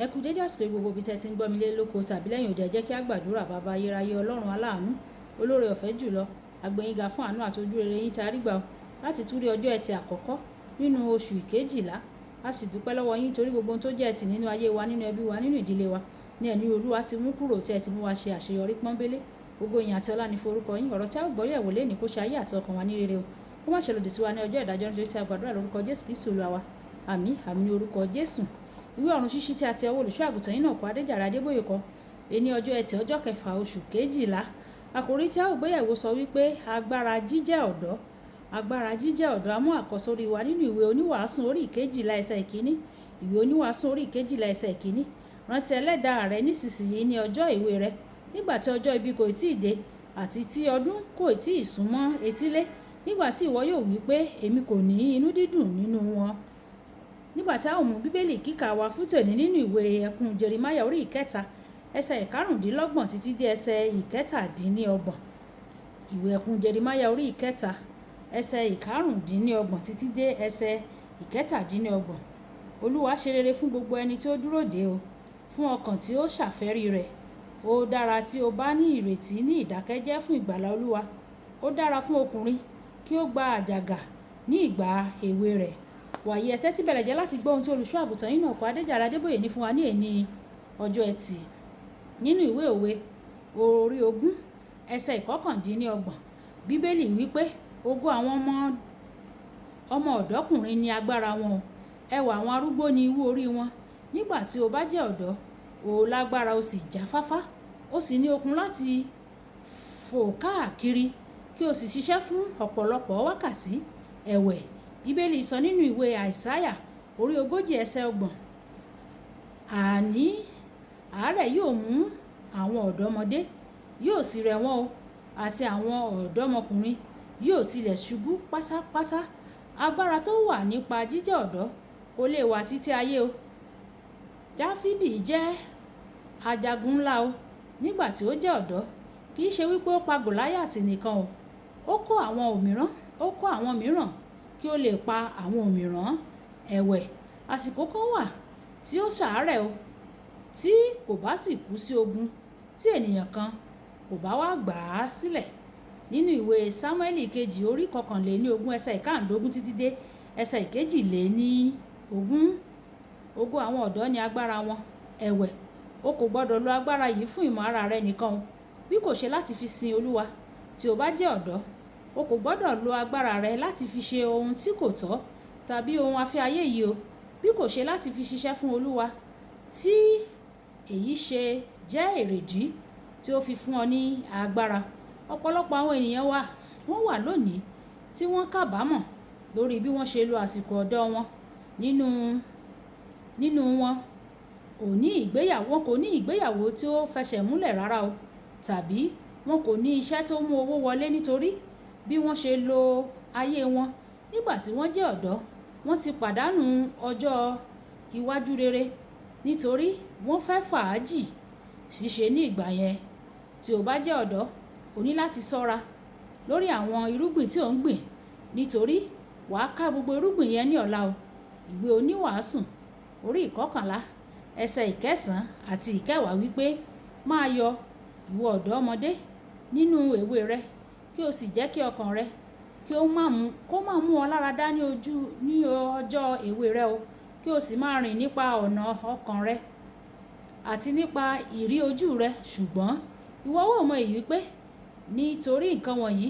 Ẹ kú dédé àsìkò gbogbo ibi tẹ́ ti ń gbọ́ mi lé lóko tàbí lẹ́yìn òde, ẹ jẹ́ kí a gbàdúrà. Bàbá ayérayé, ọlọ́run aláàánú, olóore ọ̀fẹ́ jùlọ, agbẹ̀yìnga fún àánú àti ojú rere yín tí a rí gbà láti tún rí ọjọ́ ẹtì àkọ́kọ́ nínú oṣù ìkejìlá. A sì dúpẹ́ lọ́wọ́ yín torí gbogbo ohun tó jẹ́ ẹtì nínú ayé wa, nínú ẹbí wa, nínú ìdílé wa ní ẹ̀ní Olúwa ti mú kúrò, tí ẹ ti mú wa ṣe àṣeyọrí pọ́nbélé. Gbogbo ìyìn àti ọlá ni forúkọ yín. Ọ̀rọ̀ tí a gbọ́ yẹ̀wò lénìí kó ṣe ayé àti ọkàn wa ní rere o. Kó má ṣe lòdì sí wa ní ọjọ́ ìdájọ́, nítorí tí a gbàdúrà lórúkọ Jésù Kristi Olúwa wa. Àmín, àmín ní orúkọ Jésù. Ìwé ọ̀run ṣíṣí tí a ti ọwọ́ olùṣọ́ àgùntàn yín náà kọ Adéjàre Adébóyè kọ. Èní ọjọ́ ẹtì ọjọ́ kẹfà oṣù kejìlá. Àkòrí tí a ó gbéyẹ̀wò sọ wípé agbára jíjẹ́ ọ̀dọ́. Agbára jíjẹ́ ọ̀dọ́. A mú àkọ́sórí wa nínú ìwé oníwàásù orí ìkejìlá ẹsẹ̀ ìkíní. Ìwé oníwàásù orí ìkejìlá ẹsẹ̀ ìkíní. Rántí ẹlẹ́dàá rẹ nísinsìnyí ní ọjọ́ èwe rẹ, nígbà tí ọjọ́ ibi kò tíì dé àti tí ọdún kò tíì súnmọ́ etílé, nígbà tí ìwọ yóò wí pé èmi kò ní inú dídùn nínú wọn. Nígbà tí a ó mú bíbélì kíkà wa fún tòní nínú ìwé ẹkùn Jeremáyà orí ìkẹta ẹsẹ̀ ìkarùndínlọ́gbọ̀n títí dé ẹsẹ̀ ìkẹtàdínlọ́gbọ̀n. Ìwé ẹkùn Jeremáyà orí ìkẹta ẹsẹ̀ ìkarùndínlọ́gbọ̀n títí dé ẹsẹ̀ ìkẹtàdínlọ́gbọ̀n. Olúwa ṣe rere fún gbogbo ẹni tí ó dúró dè ó, fún ọkàn tí ó ṣàfẹ́rí rẹ̀. Ó dára tí o bá ní ìrètí ní ìdákẹ́jẹ́ fún ìgbàlà Olúwa. Ó dára fún ọkùnrin kí ó gba àjàgà ní ìgbà èwe rẹ̀. Wàyí ẹ tẹ́tí bẹ̀rẹ̀ jẹ́ láti gbọ́ ohun tí olùṣọ́ àgùntàn yín náà kọ Adéjàre Adébóyè ní fún wa ní èní ọjọ́ ẹtì. Nínú ìwé òwe orí 20 ẹsẹ̀ ìkọkàndínlọ́gbọ̀n, bíbélì wípé ògo àwọn ọmọ ọ̀dọ́kùnrin ni agbára wọn, ẹwà àwọn arúgbó ni ìwú orí wọn. Nígbà tí o bá jẹ́ ọ̀dọ́, o lágbára, o sì jáfáfá, o sì ní okun láti fò káàkiri kí o sì ṣiṣẹ́ fún ọ̀pọ̀lọpọ̀ wákàtí. Ẹ̀wẹ̀, bíbélì sọ nínú ìwé Àìsáyà orí 40 ẹsẹ̀ 30, àní àárẹ̀ yóò mú àwọn ọ̀dọ́mọdé, yóò sì rẹ̀ wọ́n o, àti àwọn ọ̀dọ́mọkùnrin yóò tilẹ̀ ṣubú pátápátá. Agbára tó wà nípa jíjẹ́ ọ̀dọ́ kò lè wà títí ayé o. Dáfídì jẹ́ ajagun ńlá o. Nígbà tí ó jẹ́ ọ̀dọ́, kì í ṣe wípé ó pa Gòláyátì nìkan o. Ó kó àwọn mìíràn kí ó lè pa àwọn òmíràn. Ẹ̀wẹ̀, àsìkò kan wà tí ó ṣàárẹ̀ o, tí kò bá sì kú sí ogun, tí ènìyàn kan kò bá wá gbà á sílẹ̀. Nínú ìwé Sámúẹ́lì kejì orí 21 ẹsẹ̀ 15 títí dé ẹsẹ̀ 22. Ògo àwọn ọ̀dọ́ ni agbára wọn. Ẹ̀wẹ̀, o kò gbọdọ̀ lo agbára yìí fún ìmọ̀ ara rẹ nìkan o, bí kò ṣe láti fi sin Olúwa. Tí o bá jẹ́ ọ̀dọ́, o kò gbọdọ̀ lo agbára rẹ láti fi ṣe ohun tí kò tọ́ tàbí ohun afẹ́ ayé yìí o, bí kò ṣe láti fi ṣiṣẹ́ fún Olúwa. Tí èyí ṣe jẹ́ èrèdí tí ó fi fún ọ ní agbára. Ọ̀pọ̀lọpọ̀ àwọn ènìyàn wọ́n wà lónìí tí wọ́n kábàámọ̀ lórí bí wọ́n ṣe lo àsìkò ọ̀dọ́ wọn. Nínú wọn kò ní ìgbéyàwó tí ó fẹsẹ̀ múlẹ̀ rárá o, tàbí wọn kò ní iṣẹ́ tó mú owó wọlé, nítorí bí wọ́n ṣe lo ayé wọn nígbà tí wọ́n jẹ́ ọ̀dọ́. Wọ́n ti pàdánù ọjọ́ iwájú rere nítorí wọ́n fẹ́ fàájì ṣíṣe ní ìgbà yẹn. Tí o bá jẹ́ ọ̀dọ́, o ní láti ṣọ́ra lórí àwọn irúgbìn tí ò ń gbìn, nítorí wàá ká gbogbo irúgbìn yẹn ní ọ̀la o. Ìwé oníwàásù orí 11 ẹsẹ̀ 9 àti 10 wípé máa yọ̀ ìwọ ọ̀dọ́mọdé nínú èwe rẹ, kí o sì jẹ́ kí ọkàn rẹ kó má mú ọ lára dá ní ọjọ́ èwe rẹ o, kí o sì máa rìn nípa ọ̀nà ọkàn rẹ àti nípa ìrí ojú rẹ. Ṣùgbọ́n ìwọ ó mọ èyí pé nítorí nǹkan wọ̀nyí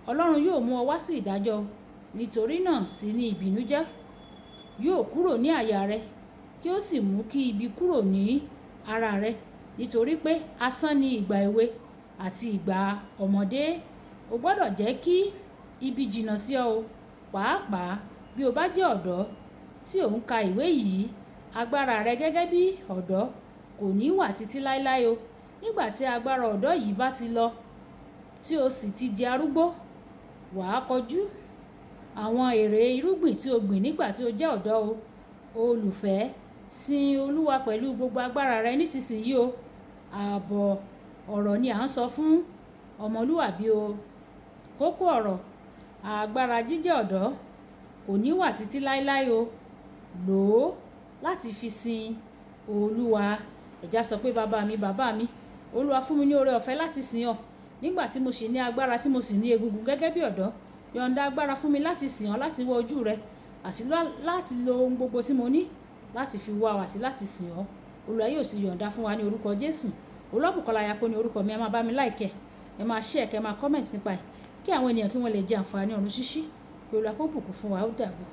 Ọlọ́run yóò mú ọ wá sí ìdájọ́. Nítorí náà sì ni ìbìnújẹ́ yóò kúrò ní àyà rẹ, kí ó sì mú kí ibi kúrò ní ara rẹ, nítorí pé asán ni ìgbà èwe àti ìgbà ọmọdé. O gbọ́dọ̀ jẹ́ kí ibi jìnnà sí ọ o, pàápàá bí o bá jẹ́ ọ̀dọ́ tí ò ń ka ìwé yìí. Agbára rẹ gẹ́gẹ́ bí ọ̀dọ́ kò ní wà títí láéláé o. Nígbà tí agbára ọ̀dọ́ yìí bá ti lọ, tí o sì ti di arúgbó, wàá kọjú àwọn èrè irúgbìn tí o gbìn nígbà tí o jẹ́ ọ̀dọ́ o. Olùfẹ́, sin Olúwa pẹ̀lú gbogbo agbára rẹ nísinsìnyí o. Ààbọ̀ ọ̀rọ̀ ni à ń sọ fún ọmọlúwàbí o. Kókó ọ̀rọ̀: agbára jíjẹ́ ọ̀dọ́ kò ní wà títí láéláé o. Lò ó láti fi sin Olúwa. Ẹ̀já sọ pé bàbá mi Olúwa fún mi ní oore ọ̀fẹ́ láti sìn ọ́ nígbà tí mo sì ní agbára tí mo sì ní egungun gẹ́gẹ́ bí ọ̀dọ́. Yọ̀ǹda agbára fún mi láti sìn ọ́, láti wọ ojú rẹ àti láti lo ohun gbogbo tí mo ní láti fi wá wá sí láti sìn ọ́. Olúwa yóò sì yọ̀ǹda fún wa ní orúkọ Jésù. Olúwabùkọ́lá Ayápọ̀ ní orúkọ mi. Ẹ máa bá mi like, ẹ máa share, ẹ máa comment nípa ẹ̀ kí àwọn ènìyàn kí wọ́n lè jẹ àǹfààní ọ̀run ṣíṣí. Kí Olúwa kó bùkún fún wa. Ó dàbọ̀.